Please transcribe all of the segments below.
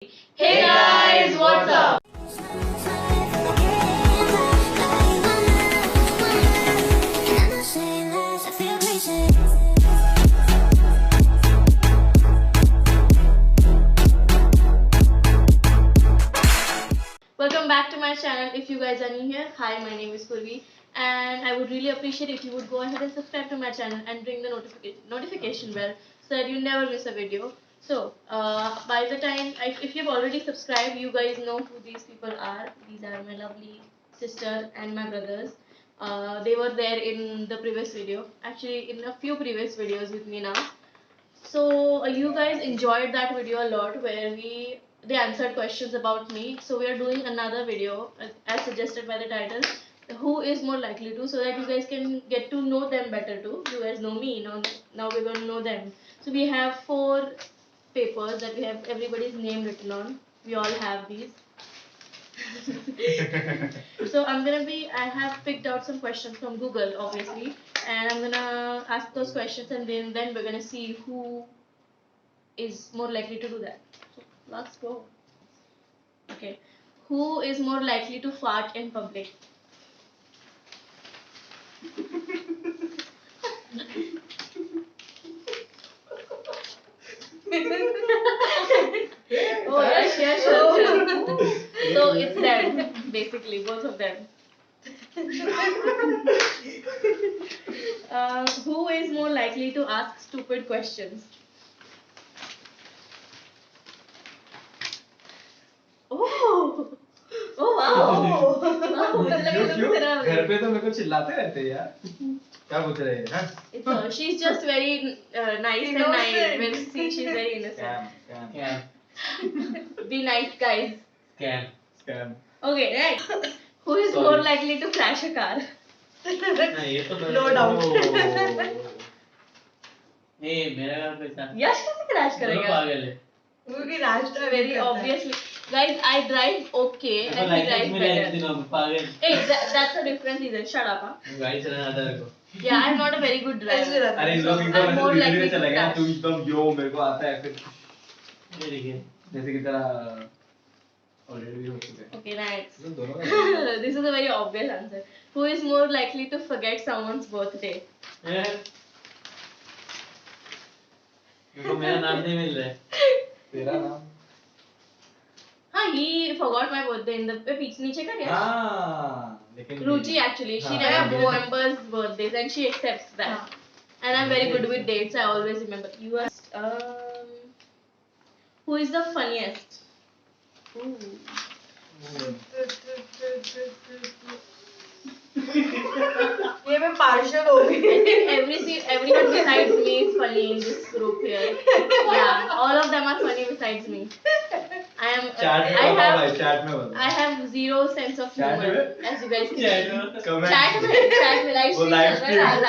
Hey guys, what's up? Welcome back to my channel. If you guys are new here, hi, my name is Purvi, and I would really appreciate if you would go ahead and subscribe to my channel and ring the notification bell so that you never miss a video. So, by the time, if you've already subscribed, you guys know who these people are. These are my lovely sister and my brothers. They were there in the previous video, actually, in a few previous videos with me now. So you guys enjoyed that video a lot where they answered questions about me. So we are doing another video as suggested by the title. Who is more likely to, so that you guys can get to know them better too. You guys know me, now we're going to know them. So we have 4 papers that we have everybody's name written on. We all have these. So I have picked out some questions from Google, obviously, and I'm gonna ask those questions, and then we're gonna see who is more likely to do that. So let's go. Okay, who is more likely to fart in public? Oh yes, sure. So it's them, basically, both of them. Who is more likely to ask stupid questions? Oh, oh wow. क्यों घर पे तो मेरे को चिल्लाते रहते हैं यार क्या पूछ रहे हैं She's just very nice and naive. Well, see, she's very innocent. Scam. Be nice, guys. Scam. Okay, right. Who is more likely to crash a car? No doubt. मेरा घर पैसा यश कैसे क्रैश करेगा? पागल है वो भी राज Very obviously. Guys, I drive okay and he drives better. पागल Hey, that's a different reason. Shut up, huh? गाड़ी चलाना आता है को Yeah, I'm not a very good driver. अरे इन लोग I'm more एकदम likely धीरे to चला गया crash. तू एकदम यो मेरे को आता है फिर ये देखिए जैसे कि तेरा ऑलरेडी हो चुका है Okay, next. तो दोनों This is a very obvious answer. Who is more likely to forget someone's birthday? मेरे को मेरा नाम नहीं मिल रहा है तेरा नाम हाँ, he forgot my birthday in the पीछे नीचे का क्या? हाँ लेकिन Ruchi actually, she हाँ, never हाँ, remembers birthdays and she accepts that. हाँ. And I'm very good with dates. I always remember. You are. Who is the funniest? Ooh. ये मैं partial हो I गई. think everyone besides me is funny in this group here. Yeah, all of them are funny besides me. I am. Chat I में बताओ have. भाई chat में बताओ I have zero sense of Chat humor, में? as you guys can chat see. में comment Chat में live वो stream live चल रहा है,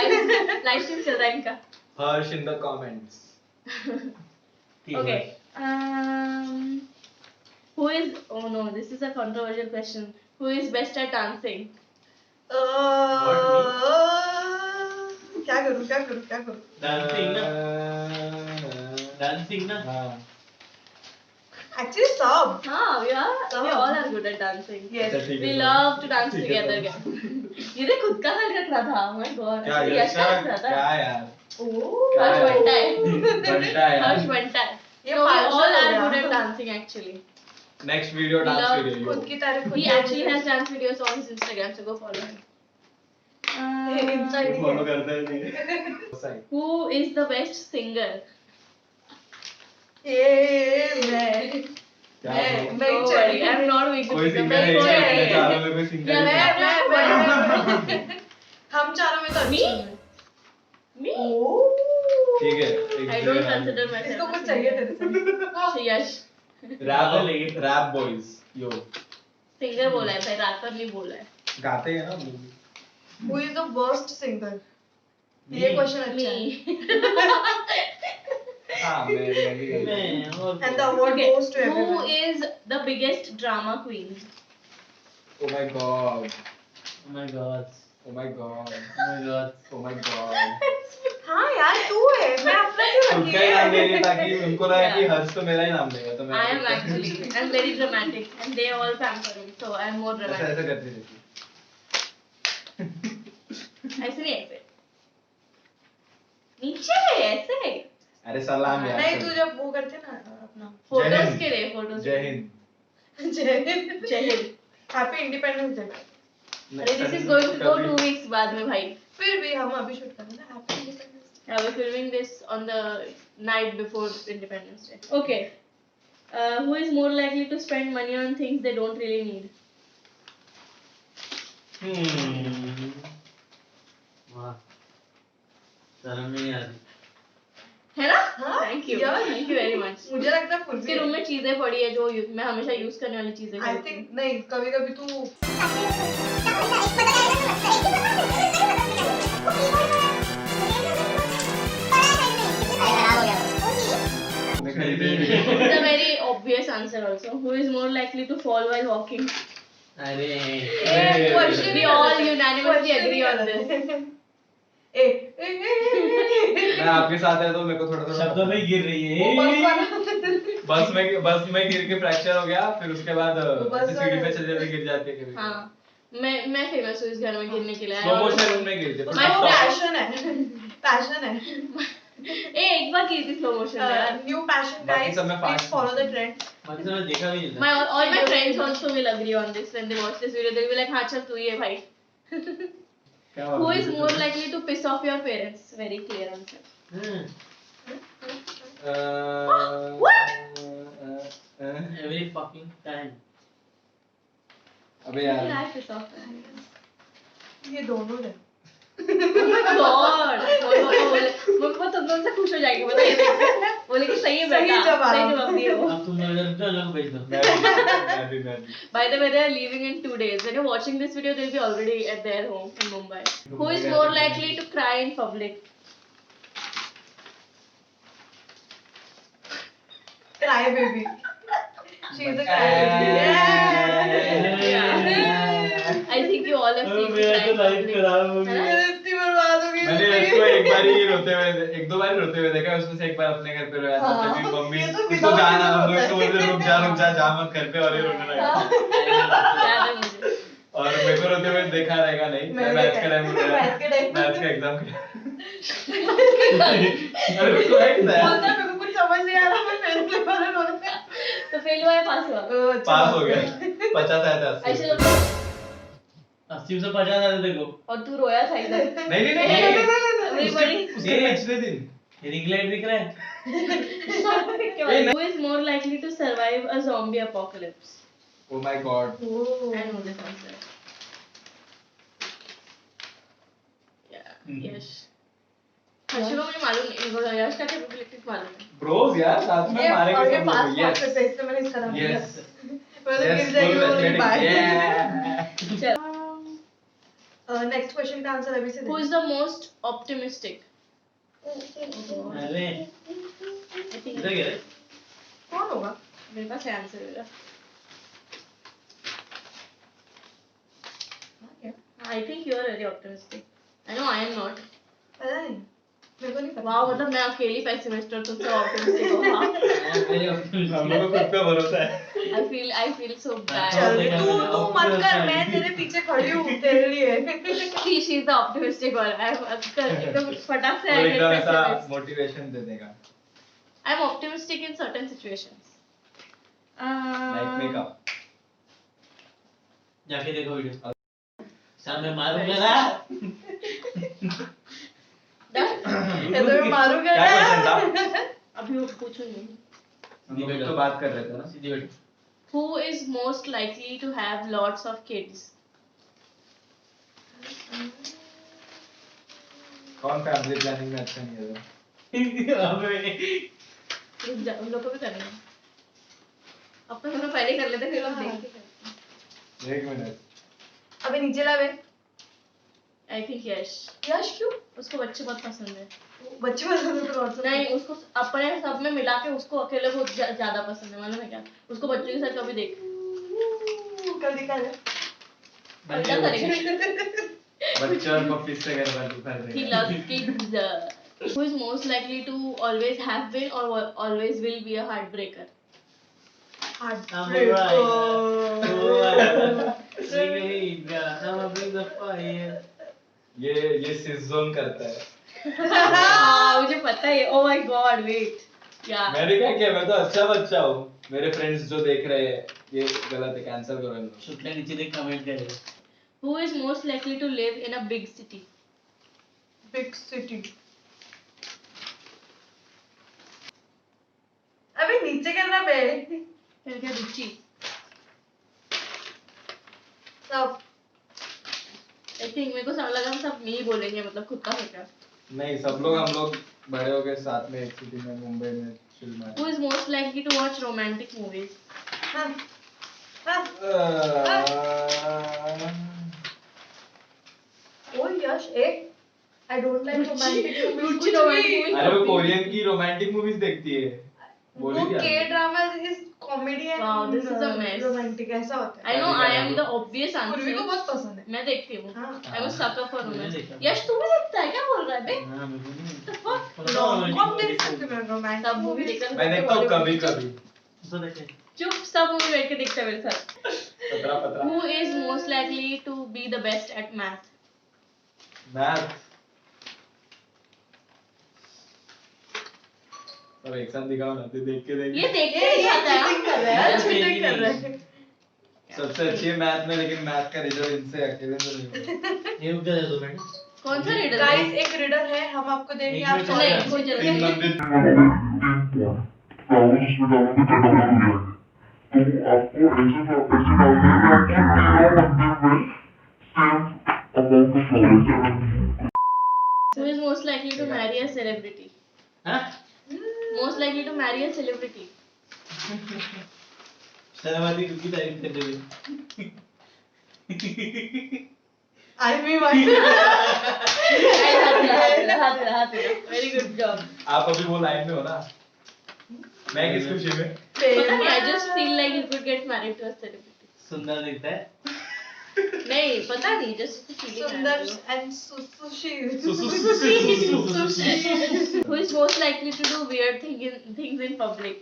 live stream चल रहा है इनका. Harsh in the comments Okay. Who is? Oh no, this is a controversial question. Who is best at dancing? क्या करूँ? डांसिंग ना हाँ Actually, सब. We all are good at dancing. Yes. अच्छा, ठीक है, We तो- love to dance ठीक है, together. तो- ये देख खुद का हाल रख रहा था. Oh my god. क्या यश का रख रहा था. क्या यार Oh. क्या हर्ष यार? बनता है. बनता है हर्ष यार बनता है. ये No, we partial all हो are गया. good at dancing actually. Next video We dance love video खुद की तारीफ खुद He की actually तारीफ. has dance videos on his Instagram, so go follow him. Inside follow करता है नहीं Who is the best singer? ये मैं. क्या मैं- बोल- मैं Don't चली. worry, I'm not going to कोई pick up सिंगर my है phone. क्या अपने चारों में कोई सिंगर Yeah, है मैं. हम चारों में तो Me? अच्छी हैं. Me? ठीक है एक I don't consider myself. इसको a कुछ singer. चाहिए तेरे से. यश रैप बॉयज यो सिंगर बोला है भाई, रैपर नहीं बोला है. गाते हैं ना Who is the worst singer? ये क्वेश्चन अच्छा है. Me. हाँ मैं भी गाता हूँ। मैं और And the award Okay. goes to Who everyone. is the biggest drama queen? Oh my god oh my god Oh my god. Oh my god. Oh my god. हाँ यार तू है, मैं अपना क्यों उनका रखी ही नाम है? ले रही ताकि उनको लगा कि हर्ष तो मेरा ही नाम लेगा तो मैं I am actually. I'm very dramatic, and they all pamper me, so I'm more ऐसा dramatic. ऐसा करती रहती ऐसे नहीं ऐसे. नीचे ऐसे. अरे सलाम यार नहीं तू जब वो करते ना अपना फोटोज के लिए फोटोज. जय हिंद जय हिंद जय हिंद. Happy independence day. अरे this is going to go 2 weeks बाद में भाई. फिर भी हम अभी शूट कर रहे हैं ना happy independence day. Yeah, we're filming this on the night before Independence Day. Okay. Who is more likely to spend money on things they don't really need? वाह शर्म नहीं आ रही है ना? हाँ, Thank you. यार। Thank you very much. मुझे लगता है उसके रूम में चीजें पड़ी है जो मैं हमेशा यूज करने वाली चीजें आई करती थिंक नहीं कभी कभी तू मैं खरीदे हूँ. It's a very obvious answer also. Who is more likely to fall while walking? अरे question We all unanimously agree on this. मैं आपके साथ है तो मेरे को थोड़ा थोड़ा शब्दों में गिर रही वो बस है वाला बस में गिर के फ्रैक्चर हो गया फिर उसके बाद बस ऐसे सीढ़ी पे वाला। चलते चलते गिर जाती है कभी हाँ. मैं फेमस हूँ इस घर में गिरने के लिए. स्लो मोशन में गिरते उसका वो पैशन है एक बार की थी स्लो मोशन में. न्यू पैशन बाकी गाइस सब में please fast follow the trend बाकी तो मैं देखा भी नहीं था My all my friends also will agree on this when they watch this video. They'll be like, हाँ चल तू ही है भाई. क्या Who बात is है? more likely to piss off your parents? Very clear answer. Every fucking time अबे यार I piss off them. ये दोनों है Oh my God. वो तुम दोनों से खुश हो जाएगी पता है. बोले कि सही है सही बेटा. जवाब. सही जवाब दिए हो. अब तुम लोग लोग भेज दो मैं भी By the way, they are leaving in 2 days. When you're watching this video, they'll be already at their home in Mumbai. Who is more likely to cry in public? Cry baby she is a cry baby I think you all have seen me मेरा cry तो in life public. खराब हो है गई ना? इतनी बर्बाद हो गई मैंने इसको एक बार ही रोते हुए एक दो बार रोते हुए देखा उसमें से एक बार अपने घर पे रोया था हाँ, तभी मम्मी ये तो इसको without जाना reason हम लोग होता इसको है। बोलते रुक जा मत घर पे और ये रोने लगा याद है मुझे. और मेरे को रोते हुए देखा रहेगा नहीं मैं मैंने मैथ्स का टाइम मैथ्स के time मैथ्स का एग्जाम अरे बिल्कुल राइट था बोलता है, मेरे को कुछ समझ नहीं आ रहा मैं फेल होने वाला रोने तो फेल हुआ है पास हुआ. पास हो गया 50 आया था 80 ऐसे लोग 80 से 50 आ रहे देखो और तू रोया था इधर. नहीं नहीं नहीं Everybody. उसके पिछले दिन रिंग लाइट दिख रहा है Who is more likely to survive a zombie apocalypse? Oh my God I know this answer. Yeah, Yash. Harshu को मुझे मालूम नहीं, मेरे को यश का कैपेबिलिटीज मालूम है. ब्रोस यार साथ में मारेंगे और ये सब पास लोग पास यस करते इससे मैंने इसका नाम लिया यस मतलब गिर जाएगी वो वाली बात चल. नेक्स्ट क्वेश्चन का आंसर अभी से Who is the most optimistic? अरे I think इधर गिरे कौन होगा मेरे पास है आंसर मेरा. I think you are very optimistic. I know I am not. पता नहीं मेरे को नहीं पता वाह मतलब मैं अकेली पेसिमिस्ट और तुम सब ऑप्टिमिस्टिक हो. हाँ. मेरे optimistic हम लोगों को खुद पे भरोसा है I feel so bad. चल तू मत कर मैं तेरे पीछे खड़ी हूँ तेरे लिए She is the optimistic one. I am एकदम फटाक से और I get एकदम ऐसा pessimist. मोटिवेशन दे देगा I am optimistic in certain situations. Like makeup जाके देखो वीडियो सामने मारूंगा ना ये तो मैं मारूंगा क्या क्वेश्चन ना था अभी वो पूछूंगी. हम लोग तो बात कर रहे थे ना सीधी बैठो Who is most likely to have lots of kids? कौन फैमिली प्लानिंग में अच्छा नहीं है अबे उन लोग को भी करना है. अपना दोनों पहले कर लेते फिर हम देखते. एक मिनट अबे नीचे ला बे I think यश. यश क्यों उसको बच्चे बहुत पसंद है. बच्चे पसंद है तो और सब नहीं उसको अपने सब में मिला के उसको अकेले बहुत ज्यादा पसंद है मालूम है क्या. उसको बच्चों के साथ कभी देख. कल दिखा दे क्या करेगा. बच्चे और पपीज से घर भर He देगा। loves kids. Who is most likely to always have been or always will be a heartbreaker? ये सिस जोन करता है। हाँ मुझे पता है। Oh my God, wait. Yeah. मैंने क्या किया, मैं तो अच्छा बच्चा हूँ। मेरे फ्रेंड्स जो देख रहे हैं ये गलत है, कैंसिल करो इनको। शुक्ला नीचे देख कमेंट करे। Who is most likely to live in a big city? Big city. अबे नीचे करना बे। फिर क्या रुचि? सब I think मेरे को सब लगा हम सब नहीं बोलेंगे, मतलब खुद का सोचा। नहीं, सब लोग हम लोग बड़े हो गए साथ में एक सिटी में, मुंबई में chill मार। Who is most likely to watch romantic movies? हाँ हाँ ओ यश एक I don't like romantic movies रुचि कुछ romantic भी। movies अरे वो कोरियन की रोमांटिक मूवीज देखती है। वो बोली क्या? के drama is comedy and Wow, this is a mess. Romantic ऐसा होता I है। know I am the obvious पूर्वी को answer. बहुत पसंद है। मैं देखती हूँ। हाँ। I'm a sucker for मैंने romance. देखा। यश तू भी देखता है, क्या बोल रहा है बे? हाँ मेरे को नहीं। The fuck? रोम-कॉम देख सकते हो रोमांटिक सब मूवी देखता मैं देखता हूँ कभी कभी। तो देखे। चुप, सब मूवी बैठ के देखता है मेरे साथ। पतरा पतरा। Who is most likely to be the best at math? Math. अब एक साथ दिखाओ ना, तो देख के ये देख। देख के दिखाता है। चीटिंग कर रहा है चीटिंग कर रहा है। सबसे अच्छी है मैथ में, लेकिन मैथ का रिजल्ट इनसे अकेले से नहीं होगा। ये रुक जा 2 मिनट। कौन सा रीडर? गाइस एक रीडर है, हम आपको देंगे, एक आप मिनट सॉल्व नहीं, कर कोई सकते जरूरत तीन नहीं। मंदिर। फ्लावर्स उसमें डालोगे तो डबल हो जाएंगे। तो आपको ऐसे डालने हैं आपको 13 मंदिर में same amount of flowers. Who is most likely to marry a celebrity? हाँ? Most likely to marry a celebrity. शर्म आती है क्योंकि तारीफ करते हुए। आई मी माय हाथ वेरी गुड जॉब। आप अभी वो लाइन में हो ना? मैं किस खुशी में? पता नहीं, I just feel like you could get married to a celebrity. सुंदर दिखता है। नहीं पता नहीं, just feeling. सुंदर and sushi Who is most likely to do weird things in public?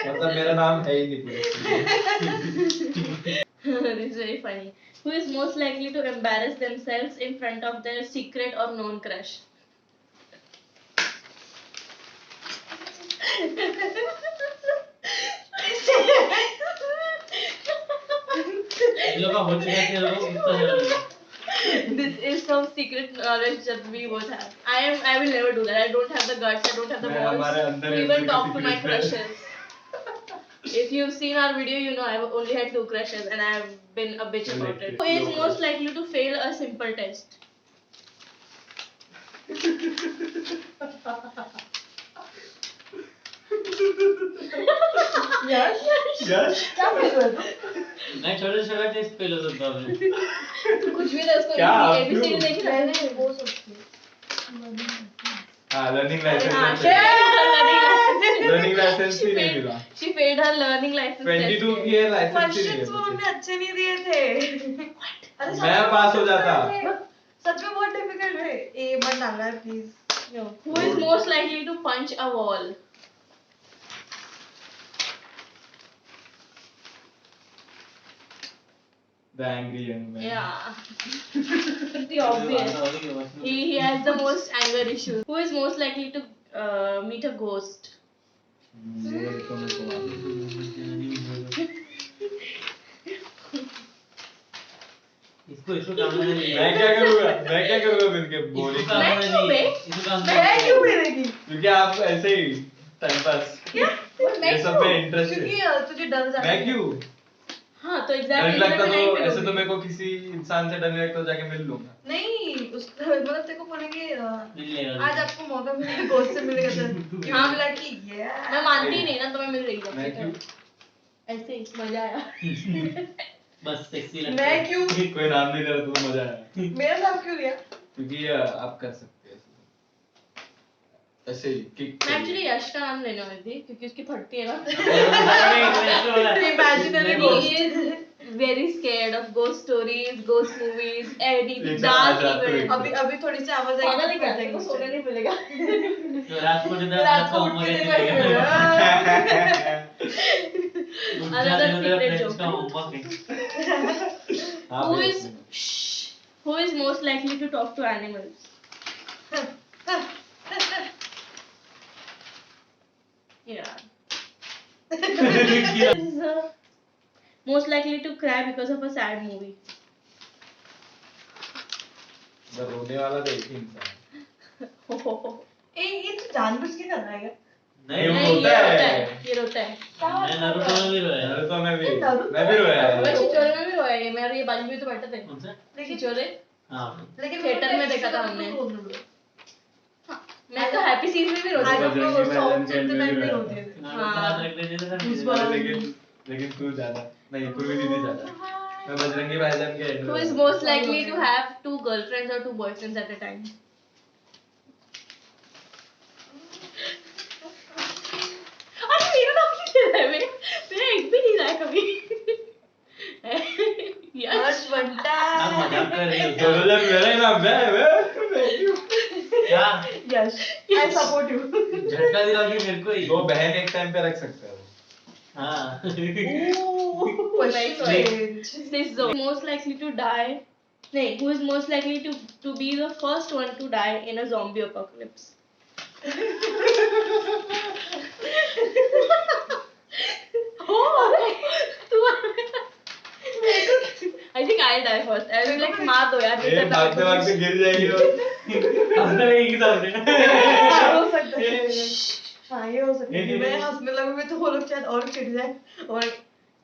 मतलब मेरा नाम है ही नहीं पूरे। This is very funny. Who is most likely to embarrass themselves in front of their secret or known crush? इन लोगों का हो चुका है, लोग इतना जल्दी। This is some secret knowledge that we both have. I will never do that. I don't have the guts. I don't have the मैं हमारे balls अंदर to ही even अंदर talk की to my secret है। crushes. If you've seen our video, you know I've only had 2 crushes and I've been a bitch about it. Who is most likely to fail a simple test? Yash Yash क्या बोल रहा है तू? मैं छोटे-छोटे test fail हो सकता हूँ। तू कुछ भी दे उसको। क्या? ABCD देखी ना? मैंने वो सोचती हूँ हाँ, लर्निंग हाँ, लाइसेंस। learning लाइसेंस ही नहीं license. मिला। She failed her learning license. 22 test. की है, लाइसेंस ही नहीं क्वेश्चंस वो है। हमने अच्छे नहीं दिए थे। अरे सच मैं में पास हो बहुत जाता। difficult थे। सच में बहुत डिफिकल्ट है। ए मत डालना है please. Who is most likely to punch a wall? The angry young man. Yeah. Pretty obvious. He has the most anger issues. Who is most likely to meet a ghost? ये तो मेरे को मालूम इसको काम में नहीं। है। मैं क्या करूँगा मिलके बोली। इसको काम में मैं क्यों नहीं। बे? इसको काम में मैं नहीं। क्यों मिलेगी? क्योंकि आप ऐसे ही टाइम पास क्या? मैं ये सब क्यों? में इंटरेस्ट क्योंकि है। तुझे डर जाता मैं है। क्यों? हाँ तो डर एग्जैक्टली लगता मैं नहीं तो ऐसे तो मिलूंगी। मेरे को किसी इंसान से डर नहीं लगता तो जाके मिल लूंगा। नहीं उस मतलब तेरे को बोलेंगे मिल लेगा। आज आपको मौका मिलेगा गोश्त से मिलेगा तो हाँ। you will like yeah मैं मानती ही नहीं ना, तो मैं मिल रही मैं क्यों? हूँ। ऐसे ही मजा आया। बस सेक्सी लगता मैं है। क्यों कोई नाम नहीं ले रहा तो मजा आया। मेरा नाम क्यों लिया? क्योंकि आप कर सकते हैं। ऐसे ही किक मैं एक्चुअली यश का नाम लेने वाली थी क्योंकि उसकी फटती है ना. Imaginary He ghost. is very scared of ghost stories, ghost movies, anything एक साथ dark आजाद तो events. अभी अभी थोड़ी सी आवाज पागल है आएगी क्या? तो तेरे को सोने नहीं मिलेगा. रात को इधर रात को तो उठ के मगे देखा चलेगा Another secret फ्रेंड्स का joke. होमवर्क है Who is most likely to talk to animals? Yeah. Is most likely to cry because of a sad movie. बस रोने वाला तो एक ही इंसान ये तो जानबूझ के कर रहा है क्या? नहीं वो नहीं, रोता ये है। रोता है. ये रोता है. मैं नारुतो में भी रोया नारुतो में भी नारुतो मैं भी रोया मैं है शिचोरे में भी रोया. ये मेरे ये बाजू में तो बैठे थे. कौन सा शिचोरे. हां लेकिन थिएटर में देखा था हमने. हाँ, मैं तो हैप्पी सीन में भी रोती I हूँ. don't know, बजरंगी song भाईजान सुनते में टाइम भी नहीं रोया रोती है. नारुतो हाथ रख दे देता Goosebumps. लेकिन तू ज्यादा नहीं पूर्वी दीदी ज्यादा मैं बजरंगी भाईजान के end में Who is रोया। most likely to have 2 girlfriends or 2 boyfriends at a time? अरे मेरा नाम क्यों ले रहा है? मेरा एक भी नहीं रहा है कभी. यश. हर्ष बंटा आप मजाक कर रही हो दोनों क्या? जन मेरा ही नाम है क्या यश I support you. झटका दिलाओगी मेरे को ही दो बहन एक टाइम पे रख सकते हो हाँ Questions. This is most likely to die. No, who is most likely to be the first one to die in a zombie apocalypse? I think I'll die first. I'll be like, मार दो यार. ये भागते भागते गिर जाएगी वो हंसने लगेगी सामने हो सकता है. हाँ ये हो सकता है. मैं हंसने लगूंगी तो वो लोग शायद और चिढ़ जाए और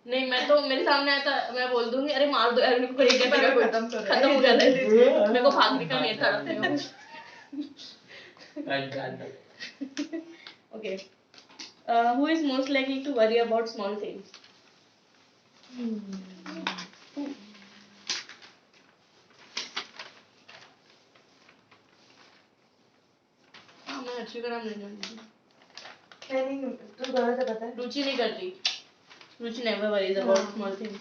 नहीं मैं तो मेरे सामने आया था मैं बोल दूंगी अरे मार दो यार मेरे को एक बार में खत्म कर रहा है. खत्म हो जाता है मेरे को भागने का नहीं था okay who is most likely to worry about small things हाँ मैं अच्छी का नाम लेने वाली थी नहीं तू गलत है पता है. रुचि नहीं करती रुचि never worries about small things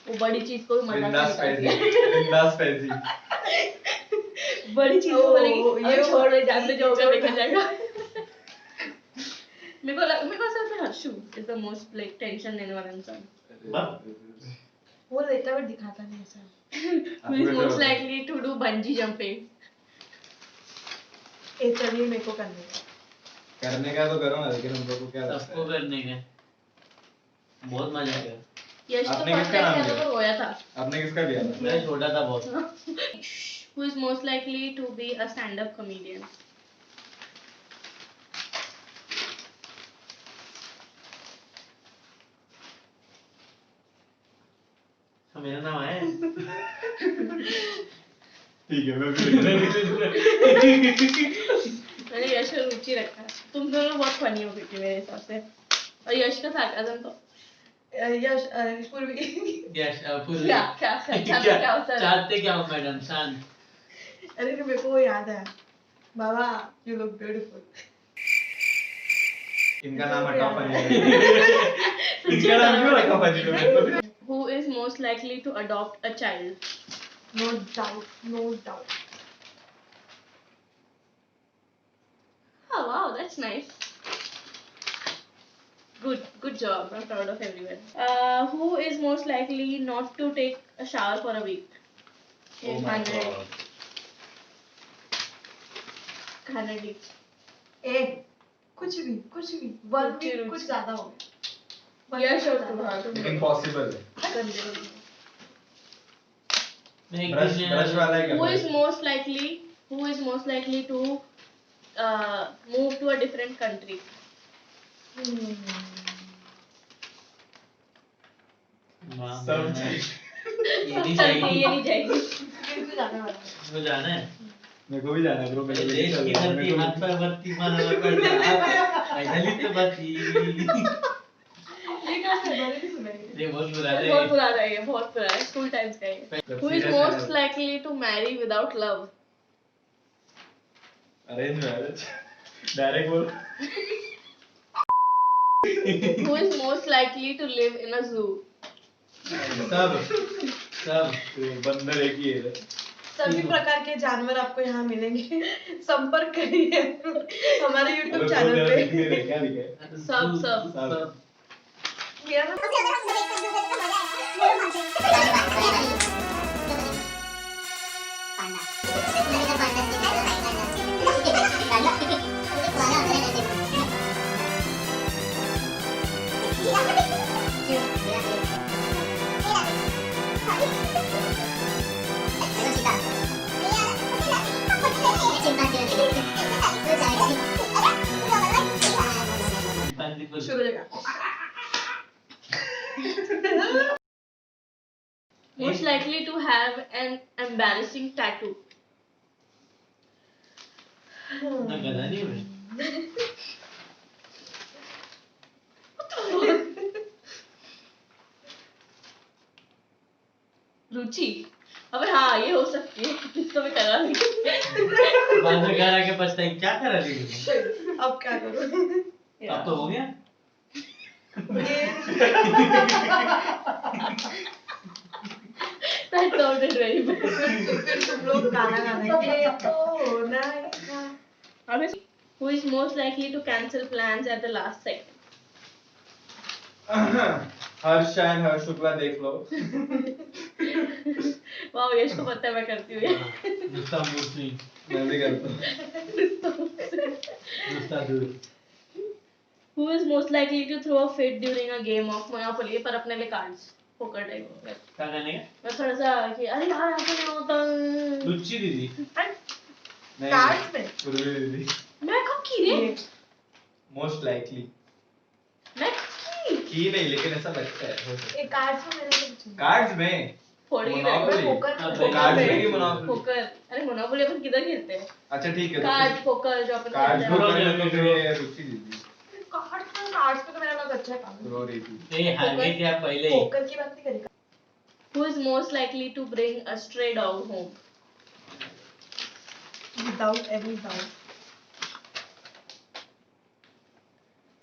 वो बड़ी चीज को भी मजाक बिंदास पैसी बड़ी चीज को बोलेगी ये ये छोड़ दे जानते जो होगा छोड़ देखा जाएगा मेरे को ऐसा लगता है Harshu is the most like tension लेने वाला इंसान वो लेता हुआ दिखाता नहीं ऐसा. who is most likely to do bungee jumping ए चलिए मेरे को करने का. करने का तो करो ना लेकिन हम लोग को क्या लगता सबको है करने का बहुत मजा आएगा यश तो आपने फर्स्ट किसका टाइम नाम किया था लिया? तो रोया था आपने किसका दिया था मैं छोटा था बहुत who is most likely to be a stand up comedian हाँ, मेरा नाम है ठीक है मैं भी मैंने यश और रुचि रखा है तुम दोनों बहुत फनी हो क्योंकि मेरे हिसाब से और यश का सार्काज्म तो यश पूर्वी यस फुल क्या क्या क्या होता है चाहते क्या हो मैडम शांत अरे मेरे को वो याद है. बाबा यू लुक ब्यूटीफुल. इनका नाम हटा फनी इनका नाम क्यों रखा फनी लोगों ने who is most likely to adopt a child No doubt, no doubt. oh wow that's nice good job I'm proud of everyone who is most likely not to take a shower for a week Oh my God. 100 weeks ए कुछ भी 1 रुचि, week रुचि. कुछ ज्यादा हो गया. यश और तुम्हारा लेकिन possible है मैं एक ब्रश दिन ब्रश वाला ही who is करना most likely to move to a different country सब चीज ये नहीं चल ये चाहिए नहीं जाएगी बिल्कुल जाने वाला है. वो जाना है मेरे को भी जाना है ब्रो मेरे को भी देश की चलना है, धरती मेरे को हाथ पर बत्ती मानव करता फाइनली तो बत्ती ये क्या है मैंने नहीं सुना ये. ये बहुत बुरा है बहुत पुराना है ये बहुत पुराना है स्कूल टाइम्स का है Web who is series most है। likely to marry without love arrange marriage direct बोल. Who is most likely to live in a zoo? सब बंदर एक ही है. सभी प्रकार के जानवर आपको यहाँ मिलेंगे. संपर्क करिए हमारे YouTube चैनल पे. क्या लिखा है? सब. किया ना? शुरू हो जाएगा. Most likely to have an embarrassing tattoo. ना गधा नहीं मैं. रुचि. अबे हाँ ये हो सकती है. इसको मैं करा नहीं. बाद में घर आके पछताई क्या करा रही है. अब क्या करूँ? अब तो हो गया. That sounded very bad. फिर तुम लोग गाना गाएंगे तो नहीं. Who is most likely to cancel plans at the last second? Harsh and Harsh Shukla देख लो. वाह यश को पता है मैं करती हूँ ये. नुस्ता मूर्ति. मैं भी करता हूँ. नुस्ता दूर. Who is most likely to throw a fit during a game of Monopoly पर अपने लिए cards पोकर टाइप. क्या करने का. मैं थोड़ा सा कि अरे यार ऐसा नहीं होता. रुचि दीदी. कार्ड्स में पूर्वी दीदी. मैं कब की रे. मोस्ट लाइकली मैं की नहीं लेकिन ऐसा लगता है हो सकता है. एक कार्ड्स में मैंने कुछ कार्ड्स में फोड़ी Monopoly. पोकर कार्ड्स में की Monopoly. पोकर. अरे Monopoly अपन किधर खेलते हैं. अच्छा ठीक है. कार्ड पोकर जो अपन कार्ड्स खेलते को हैं. करने के लिए रुचि दीदी. कार्ड्स में तो मेरा नाम अच्छा है काम. रो रही थी. ये हार गए क्या पहले ही. पोकर की बात नहीं करेगा. Who is most likely to bring a stray dog home? Without any doubt.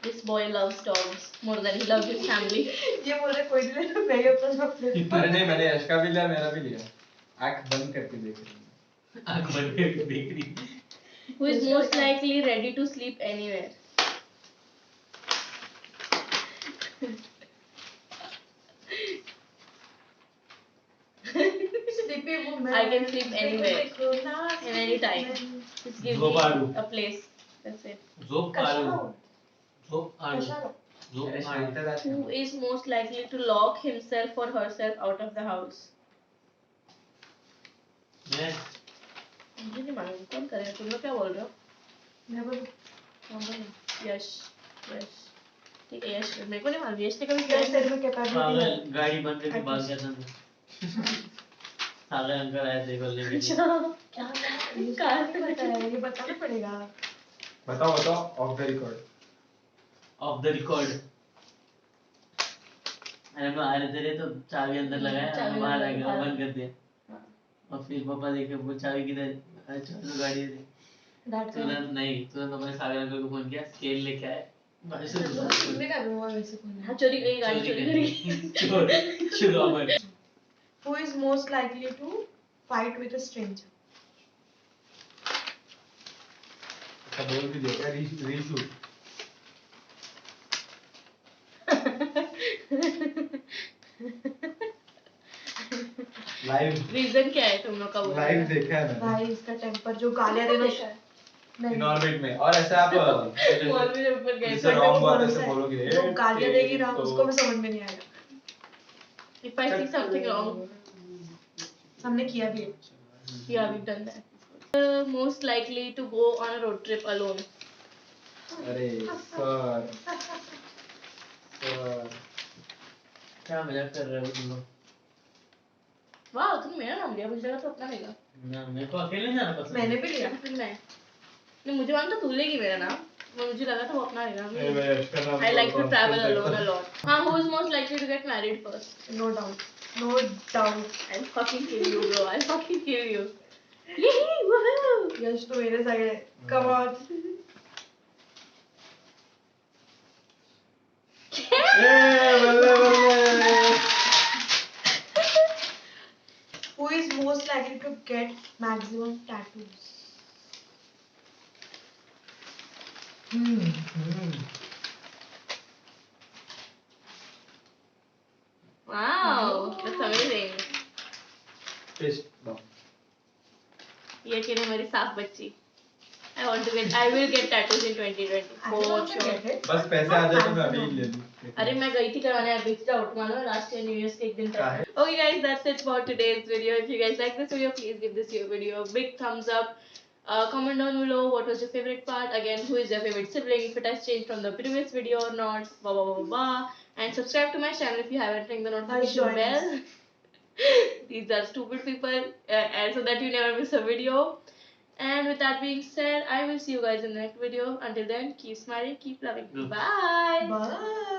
This boy loves dogs more than he loves his family. ये बोल रहे कोई नहीं ले मैं ही अपना सब ले. मैंने मैंने यश का भी लिया मेरा भी लिया. आंख बंद करके देख रही हूँ. आंख बंद करके देख रही. Who is most likely ready to sleep anywhere? Sleepy woman. I can sleep anywhere, in any time. Just give me Zobaru. a place. That's it. झोप काढू. झोप काढू. झोप यश काढू. शांत रहा. Who is most likely to lock himself or herself out of the house? मैं. मुझे नहीं मालूम कौन करेगा. तुम लोग क्या बोल रहे हो? मैं बोलूं हाँ बोलो. यश. ठीक है यश. मेरे को नहीं मालूम. यश ने कभी किया यस है? तेरे में कैपेबिलिटी पागल है. गाड़ी बंद करके भाग गया था मैं. साले अंकल आए थे बोलने के लिए. क्या कार नहीं बताया ये बताना पड़ेगा. बताओ बताओ of the record. Of the record. अरे मैं आ रहे थे तो चाबी अंदर लगाया चाबी बाहर आ अंदर गया बाहर। बंद कर दिया. और फिर पापा देखे वो चाबी किधर. अच्छा तो गाड़ी है. डांट कर. तुरंत नहीं तुरंत अपने सागर अंकल को फोन किया स्केल लेके आए. बस मैं कर दूंगा वैसे कौन हाँ चोरी करी गाड़ी चोरी करी. चोर चोर. Who is most likely to fight with a stranger? अच्छा बोल भी दिया. रीशू. लाइव रीजन क्या है तुम लोग का बोलने लाइव का? देखा है मैंने. भाई इसका टेम्पर जो गालियां देना देखा है. नहीं. इन ऑर्बिट में. और ऐसे आप मॉल में जब ऊपर गए जिससे थे. रॉन्ग बात भरोसा ऐसे है. बोलोगे जो गालियां देगी ना तो- उसको भी समझ में नहीं आएगा. If I see something wrong, हमने किया भी है. yeah, we've done that. Most likely to go on a road trip alone. अरे सर क्या मजाक कर रहे हो तुम लोग. वाह तुमने मेरा नाम लिया. मुझे लगा तो अपना लेगा. ना मेरे को अकेले जाना पसंद है. मैंने भी लिया. फिर मैं नहीं मुझे मालूम था तू लेगी मेरा नाम. मुझे लगा था वो अपना लेगा. मैं I like to travel alone a lot. हाँ, who is most likely to get married first? No doubt. No doubt. I'll fucking kill you, bro. I'll fucking kill you. Yee, woohoo! यश तो मेरे साइड है. Come on. बल्ले बल्ले Who is most likely to get maximum tattoos? Wow, that's amazing. Test लो ये कि हमारी साफ बच्ची. I will get tattoos in 2020 I will for also sure. get it. बस पैसे आ जाए तो मैं अभी ले लूँ अरे मैं गई थी करवाने यार बीच का उठवाना लास्ट ईयर न्यू ईयर के एक दिन क्या है? Okay guys, that's it for today's video. If you guys like this video, please give this video a big thumbs up. Comment down below what was your favorite part. Again, who is your favorite sibling? If it has changed from the previous video or not. Blah blah blah blah. And subscribe to my channel if you haven't. Ring the notification join us. bell. These are stupid people, and so that you never miss a video. And with that being said, I will see you guys in the next video. Until then, keep smiling, keep loving. Bye. Bye.